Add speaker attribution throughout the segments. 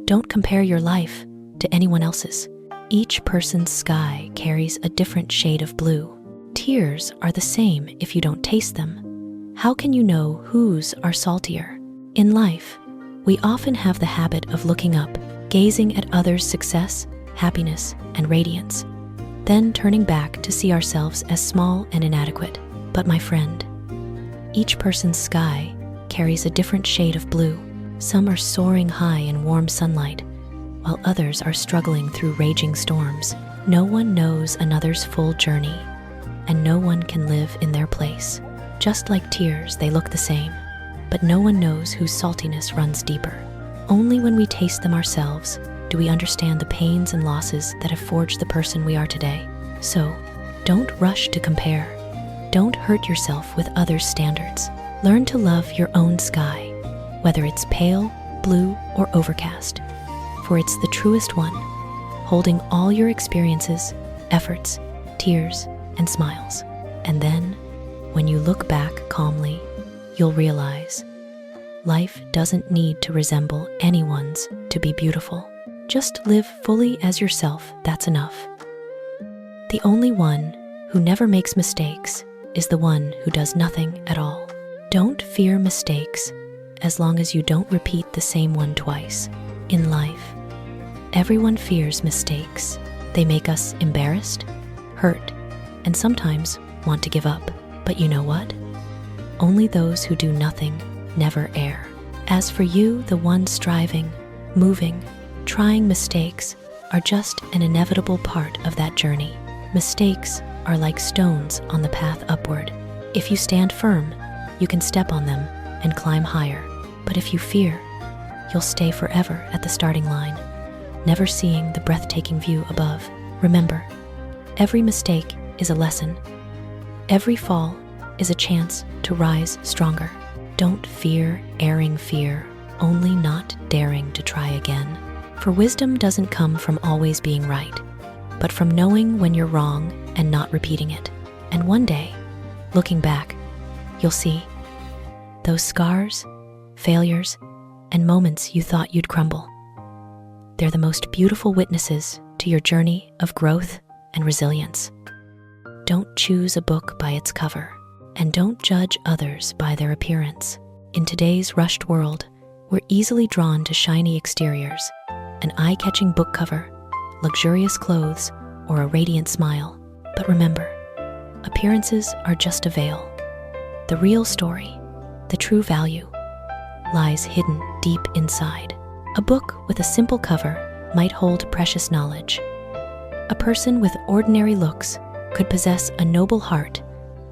Speaker 1: Don't compare your life to anyone else's. Each person's sky carries a different shade of blue. Tears are the same if you don't taste them. How can you know whose are saltier? In life, we often have the habit of looking up, gazing at others' success, happiness, and radiance, then turning back to see ourselves as small and inadequate. But my friend, each person's sky carries a different shade of blue. Some are soaring high in warm sunlight, while others are struggling through raging storms. No one knows another's full journey, and no one can live in their place. Just like tears, they look the same, but no one knows whose saltiness runs deeper. Only when we taste them ourselves do we understand the pains and losses that have forged the person we are today. So, don't rush to compare. Don't hurt yourself with others' standards. Learn to love your own sky, whether it's pale, blue, or overcast, for it's the truest one, holding all your experiences, efforts, tears, and smiles. And then, when you look back calmly, you'll realize life doesn't need to resemble anyone's to be beautiful. Just live fully as yourself, that's enough. The only one who never makes mistakes is the one who does nothing at all. Don't fear mistakes as long as you don't repeat the same one twice. In life, everyone fears mistakes. They make us embarrassed, hurt, and sometimes want to give up. But you know what? Only those who do nothing never err. As for you, the one striving, moving, trying, mistakes are just an inevitable part of that journey. Mistakes are like stones on the path upward. If you stand firm, you can step on them and climb higher. But if you fear, you'll stay forever at the starting line, never seeing the breathtaking view above. Remember, every mistake is a lesson. Every fall is a chance to rise stronger. Don't fear erring, fear only not daring to try again. For wisdom doesn't come from always being right, but from knowing when you're wrong and not repeating it. And one day, looking back, you'll see those scars, failures, and moments you thought you'd crumble. They're the most beautiful witnesses to your journey of growth and resilience. Don't choose a book by its cover, and don't judge others by their appearance. In today's rushed world, we're easily drawn to shiny exteriors, an eye-catching book cover, luxurious clothes, or a radiant smile. But remember, appearances are just a veil. The real story, the true value, lies hidden deep inside. A book with a simple cover might hold precious knowledge. A person with ordinary looks could possess a noble heart,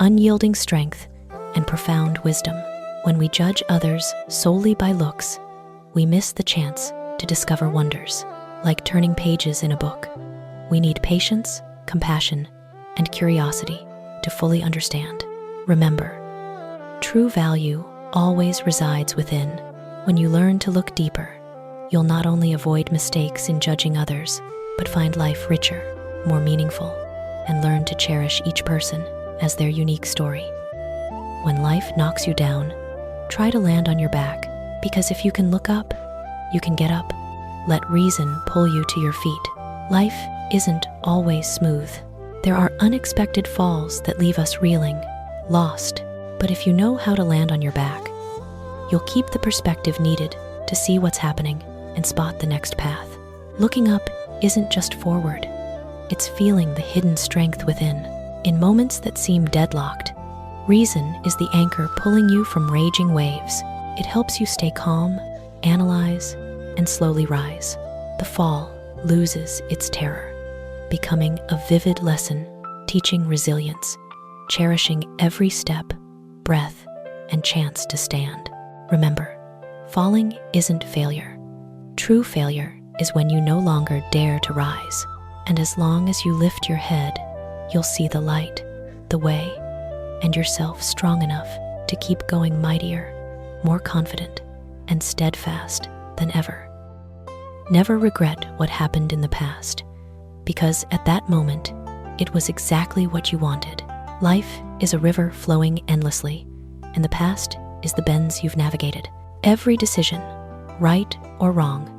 Speaker 1: unyielding strength, and profound wisdom. When we judge others solely by looks, we miss the chance to discover wonders. Like turning pages in a book, we need patience, compassion, and curiosity to fully understand. Remember, true value always resides within. When you learn to look deeper, you'll not only avoid mistakes in judging others, but find life richer, more meaningful, and learn to cherish each person as their unique story. When life knocks you down, try to land on your back, because if you can look up, you can get up. Let reason pull you to your feet. Life isn't always smooth. There are unexpected falls that leave us reeling, lost. But if you know how to land on your back, you'll keep the perspective needed to see what's happening and spot the next path. Looking up isn't just forward. It's feeling the hidden strength within. In moments that seem deadlocked, reason is the anchor pulling you from raging waves. It helps you stay calm, analyze, and slowly rise. The fall loses its terror, becoming a vivid lesson, teaching resilience, cherishing every step, breath, and chance to stand. Remember, falling isn't failure. True failure is when you no longer dare to rise. And as long as you lift your head, you'll see the light, the way, and yourself strong enough to keep going mightier, more confident, and steadfast than ever. Never regret what happened in the past, because at that moment, it was exactly what you wanted. Life is a river flowing endlessly, and the past is the bends you've navigated. Every decision, right or wrong,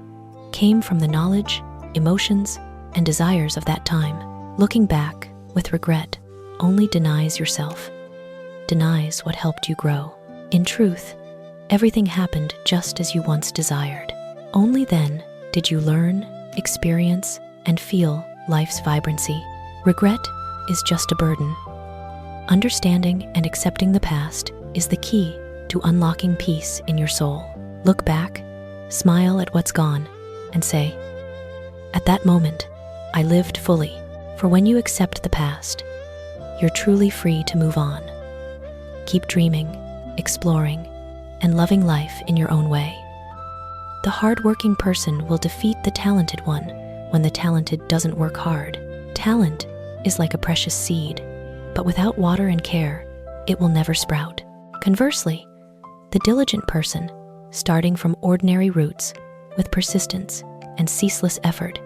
Speaker 1: came from the knowledge, emotions, and desires of that time. Looking back with regret only denies yourself, denies what helped you grow. In truth, everything happened just as you once desired. Only then did you learn, experience, and feel life's vibrancy. Regret is just a burden. Understanding and accepting the past is the key to unlocking peace in your soul. Look back, smile at what's gone, and say, "At that moment, I lived fully." For when you accept the past, you're truly free to move on. Keep dreaming, exploring, and loving life in your own way. The hardworking person will defeat the talented one when the talented doesn't work hard. Talent is like a precious seed, but without water and care, it will never sprout. Conversely, the diligent person, starting from ordinary roots with persistence and ceaseless effort,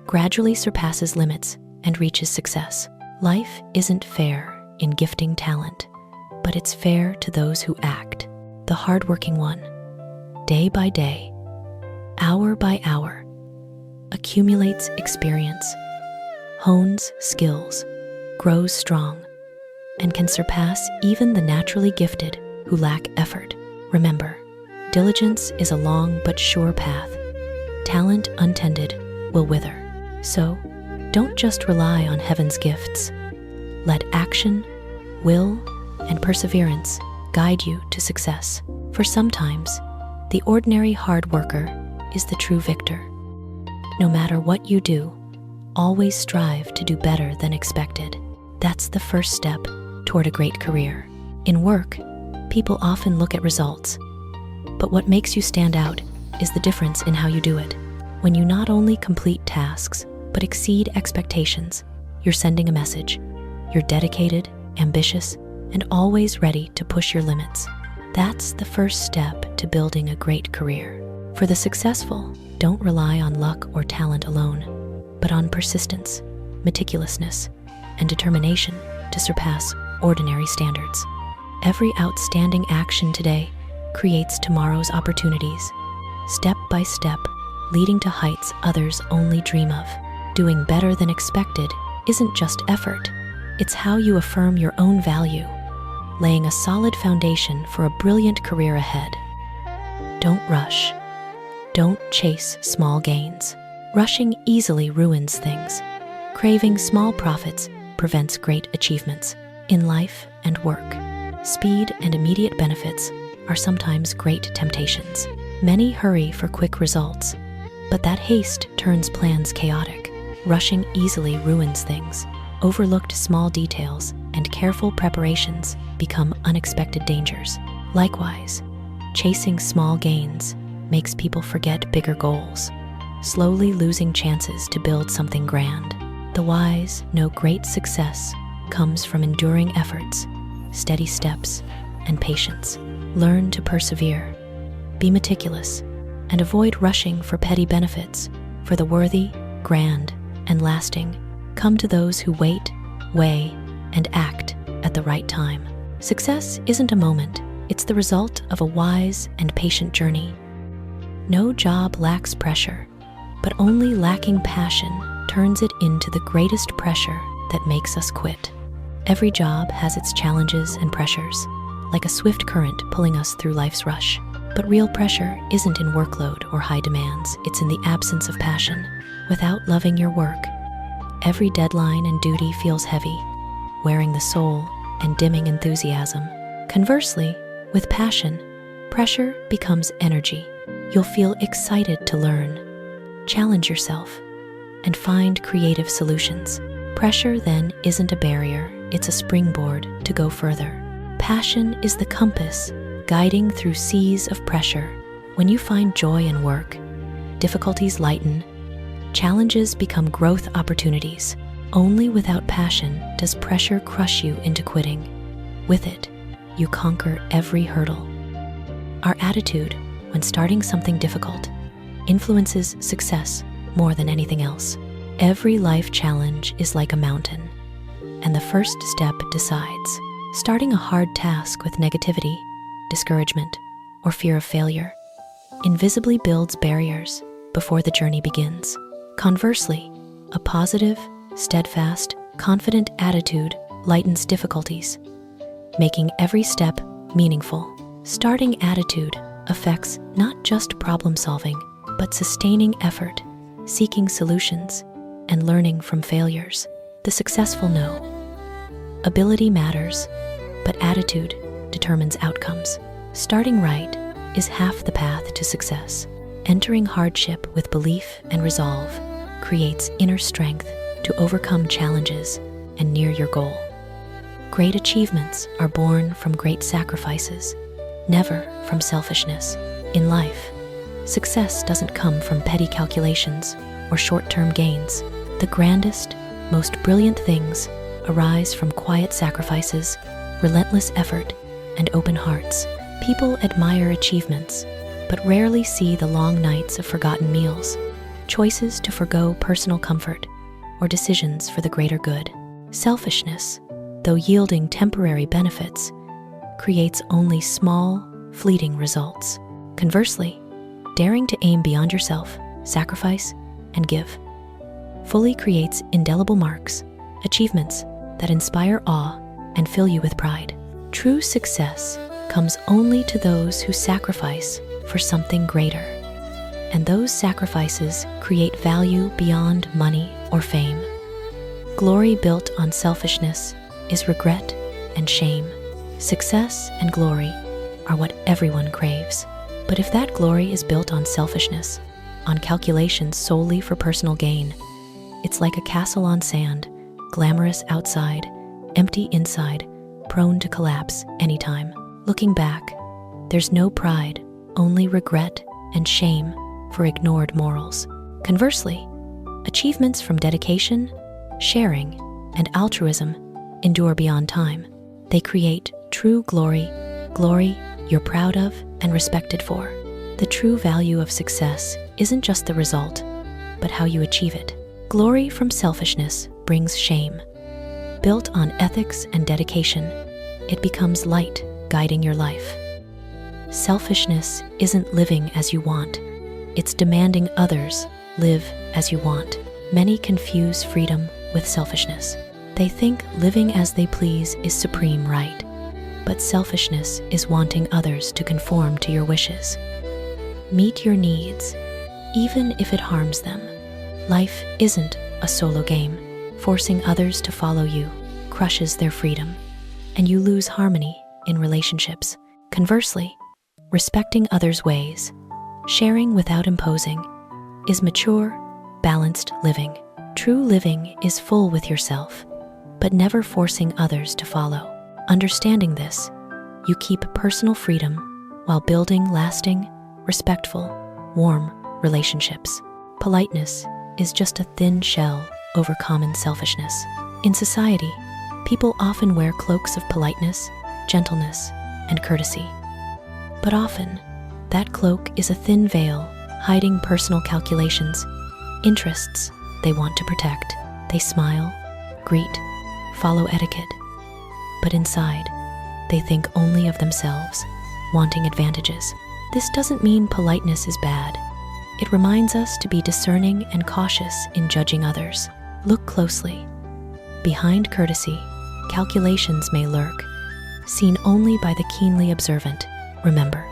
Speaker 1: gradually surpasses limits and reaches success. Life isn't fair in gifting talent, but it's fair to those who act. The hardworking one, day by day, hour by hour, accumulates experience, hones skills, grows strong, and can surpass even the naturally gifted who lack effort. Remember, diligence is a long but sure path. Talent untended will wither. So, don't just rely on heaven's gifts. Let action, will, and perseverance guide you to success. For sometimes, the ordinary hard worker is the true victor. No matter what you do, always strive to do better than expected. That's the first step toward a great career. In work, people often look at results, but what makes you stand out is the difference in how you do it. When you not only complete tasks, but exceed expectations, you're sending a message. You're dedicated, ambitious, and always ready to push your limits. That's the first step to building a great career. For the successful, don't rely on luck or talent alone, but on persistence, meticulousness, and determination to surpass ordinary standards. Every outstanding action today creates tomorrow's opportunities, step by step, leading to heights others only dream of. Doing better than expected isn't just effort, it's how you affirm your own value, laying a solid foundation for a brilliant career ahead. Don't rush. Don't chase small gains. Rushing easily ruins things. Craving small profits prevents great achievements. In life and work, speed and immediate benefits are sometimes great temptations. Many hurry for quick results, but that haste turns plans chaotic. Rushing easily ruins things. Overlooked small details and careful preparations become unexpected dangers. Likewise, chasing small gains makes people forget bigger goals, slowly losing chances to build something grand. The wise know great success comes from enduring efforts, steady steps, and patience. Learn to persevere, be meticulous, and avoid rushing for petty benefits, for the worthy, grand, and lasting come to those who wait, weigh, and act at the right time. Success isn't a moment, it's the result of a wise and patient journey. No job lacks pressure, but only lacking passion turns it into the greatest pressure that makes us quit. Every job has its challenges and pressures, like a swift current pulling us through life's rush. But real pressure isn't in workload or high demands, it's in the absence of passion. Without loving your work, every deadline and duty feels heavy, wearing the soul and dimming enthusiasm. Conversely, with passion, pressure becomes energy. You'll feel excited to learn, challenge yourself, and find creative solutions. Pressure then isn't a barrier, it's a springboard to go further. Passion is the compass guiding through seas of pressure. When you find joy in work, difficulties lighten, challenges become growth opportunities. Only without passion does pressure crush you into quitting. With it, you conquer every hurdle. Our attitude when starting something difficult influences success more than anything else. Every life challenge is like a mountain, and the first step decides. Starting a hard task with negativity, discouragement, or fear of failure invisibly builds barriers before the journey begins. Conversely, a positive, steadfast, confident attitude lightens difficulties, making every step meaningful. Starting attitude affects not just problem solving, but sustaining effort, seeking solutions, and learning from failures. The successful know ability matters, but attitude determines outcomes. Starting right is half the path to success. Entering hardship with belief and resolve creates inner strength to overcome challenges and near your goal. Great achievements are born from great sacrifices, never from selfishness. In life, success doesn't come from petty calculations or short-term gains. The grandest, most brilliant things arise from quiet sacrifices, relentless effort, and open hearts. People admire achievements, but rarely see the long nights of forgotten meals, choices to forgo personal comfort, or decisions for the greater good. Selfishness, though yielding temporary benefits, creates only small, fleeting results. Conversely, daring to aim beyond yourself, sacrifice, and give fully creates indelible marks, achievements that inspire awe and fill you with pride. True success comes only to those who sacrifice for something greater, and those sacrifices create value beyond money or fame. Glory built on selfishness is regret and shame. Success and glory are what everyone craves. But if that glory is built on selfishness, on calculations solely for personal gain, it's like a castle on sand, glamorous outside, empty inside, prone to collapse anytime. Looking back, there's no pride, only regret and shame for ignored morals. Conversely, achievements from dedication, sharing, and altruism endure beyond time. They create true glory, glory you're proud of and respected for. The true value of success isn't just the result, but how you achieve it. Glory from selfishness brings shame. Built on ethics and dedication, it becomes light guiding your life. Selfishness isn't living as you want, it's demanding others live as you want. Many confuse freedom with selfishness. They think living as they please is supreme right, but selfishness is wanting others to conform to your wishes. Meet your needs, even if it harms them. Life isn't a solo game. Forcing others to follow you crushes their freedom, and you lose harmony in relationships. Conversely, respecting others' ways, sharing without imposing, is mature, balanced living. True living is full with yourself, but never forcing others to follow. Understanding this, you keep personal freedom while building lasting, respectful, warm relationships. Politeness is just a thin shell over common selfishness. In society, people often wear cloaks of politeness, gentleness, and courtesy. But often, that cloak is a thin veil hiding personal calculations, interests they want to protect. They smile, greet, follow etiquette, but inside, they think only of themselves, wanting advantages. This doesn't mean politeness is bad. It reminds us to be discerning and cautious in judging others. Look closely. Behind courtesy, calculations may lurk, seen only by the keenly observant. Remember,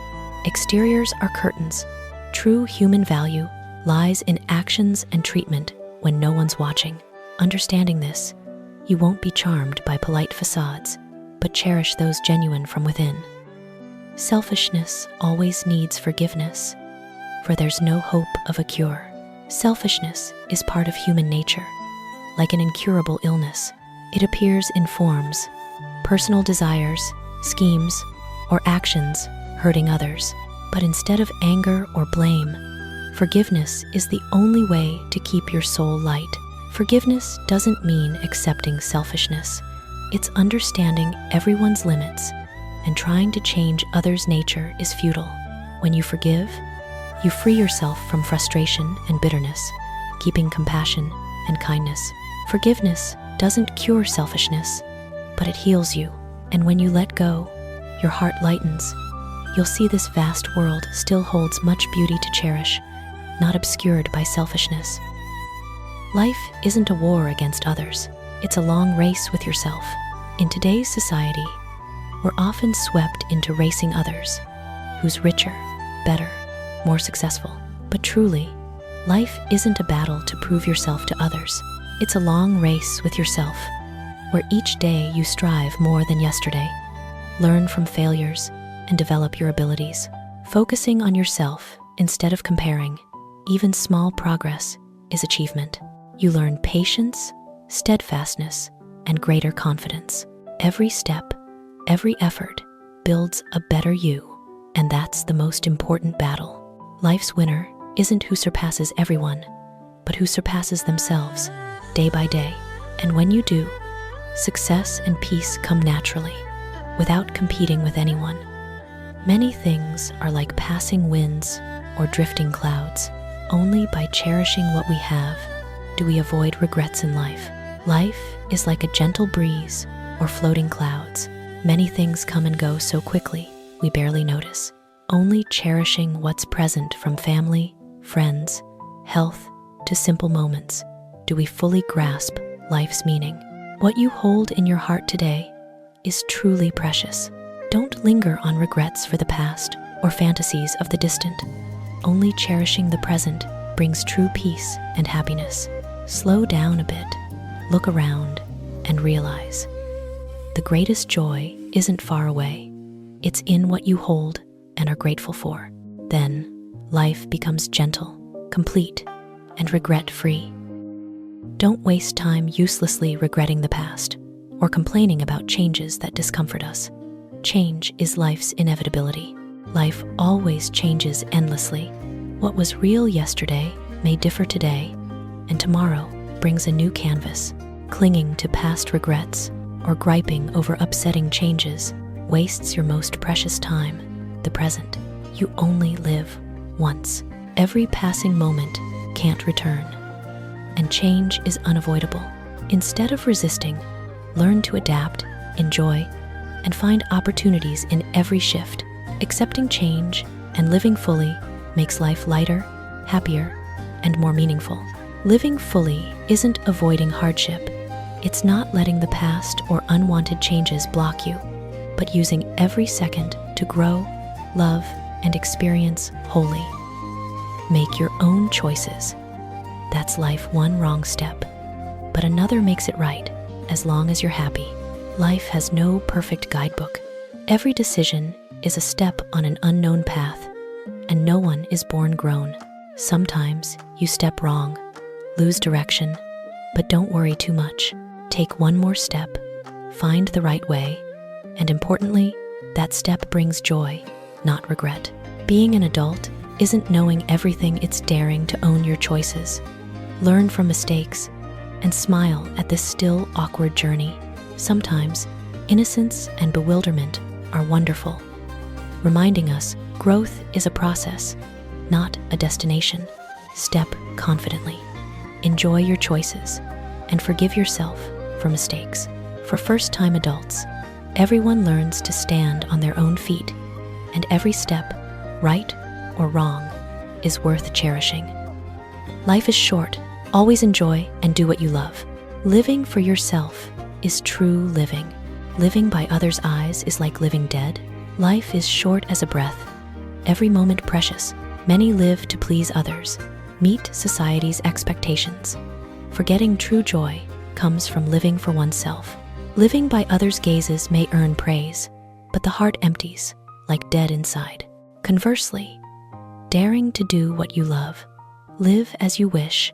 Speaker 1: exteriors are curtains. True human value lies in actions and treatment when no one's watching. Understanding this, you won't be charmed by polite facades, but cherish those genuine from within. Selfishness always needs forgiveness, for there's no hope of a cure. Selfishness is part of human nature. Like an incurable illness, it appears in forms, personal desires, schemes, or actions hurting others. But instead of anger or blame, forgiveness is the only way to keep your soul light. Forgiveness doesn't mean accepting selfishness. It's understanding everyone's limits, and trying to change others' nature is futile. When you forgive, you free yourself from frustration and bitterness, keeping compassion and kindness. Forgiveness doesn't cure selfishness, but it heals you. And when you let go, your heart lightens. You'll see this vast world still holds much beauty to cherish, not obscured by selfishness. Life isn't a war against others. It's a long race with yourself. In today's society, we're often swept into racing others, who's richer, better, more successful. But truly, life isn't a battle to prove yourself to others. It's a long race with yourself, where each day you strive more than yesterday, learn from failures, and develop your abilities. Focusing on yourself instead of comparing, even small progress is achievement. You learn patience, steadfastness, and greater confidence. Every step, every effort builds a better you, and that's the most important battle. Life's winner isn't who surpasses everyone, but who surpasses themselves day by day. And when you do, success and peace come naturally, without competing with anyone. Many things are like passing winds or drifting clouds. Only by cherishing what we have do we avoid regrets in life. Life is like a gentle breeze or floating clouds. Many things come and go so quickly, we barely notice. Only cherishing what's present, from family, friends, health, to simple moments, do we fully grasp life's meaning. What you hold in your heart today is truly precious. Don't linger on regrets for the past or fantasies of the distant. Only cherishing the present brings true peace and happiness. Slow down a bit, look around, and realize the greatest joy isn't far away. It's in what you hold and are grateful for. Then, life becomes gentle, complete, and regret-free. Don't waste time uselessly regretting the past or complaining about changes that discomfort us. Change is life's inevitability. Life always changes endlessly. What was real yesterday may differ today, and tomorrow brings a new canvas. Clinging to past regrets or griping over upsetting changes wastes your most precious time, the present. You only live once. Every passing moment can't return, and change is unavoidable. Instead of resisting, learn to adapt, enjoy, and find opportunities in every shift. Accepting change and living fully makes life lighter, happier, and more meaningful. Living fully isn't avoiding hardship. It's not letting the past or unwanted changes block you, but using every second to grow, love, and experience wholly. Make your own choices. That's life one wrong step, but another makes it right, as long as you're happy. Life has no perfect guidebook. Every decision is a step on an unknown path, and no one is born grown. Sometimes you step wrong, lose direction, but don't worry too much. Take one more step, find the right way, and importantly, that step brings joy, not regret. Being an adult isn't knowing everything, it's daring to own your choices. Learn from mistakes and smile at this still awkward journey. Sometimes, innocence and bewilderment are wonderful, reminding us growth is a process, not a destination. Step confidently. Enjoy your choices and forgive yourself for mistakes. For first-time adults, everyone learns to stand on their own feet, and every step, right or wrong, is worth cherishing. Life is short. Always enjoy and do what you love. Living for yourself is true living. Living by others' eyes is like living dead. Life is short as a breath, every moment precious. Many live to please others, meet society's expectations. Forgetting true joy comes from living for oneself. Living by others' gazes may earn praise, but the heart empties, like dead inside. Conversely, daring to do what you love, live as you wish,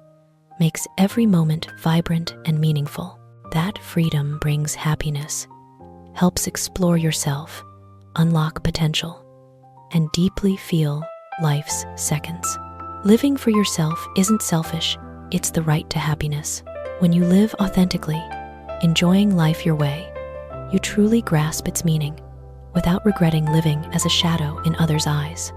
Speaker 1: makes every moment vibrant and meaningful. That freedom brings happiness, helps explore yourself, unlock potential, and deeply feel life's seconds. Living for yourself isn't selfish, it's the right to happiness. When you live authentically, enjoying life your way, you truly grasp its meaning, without regretting living as a shadow in others' eyes.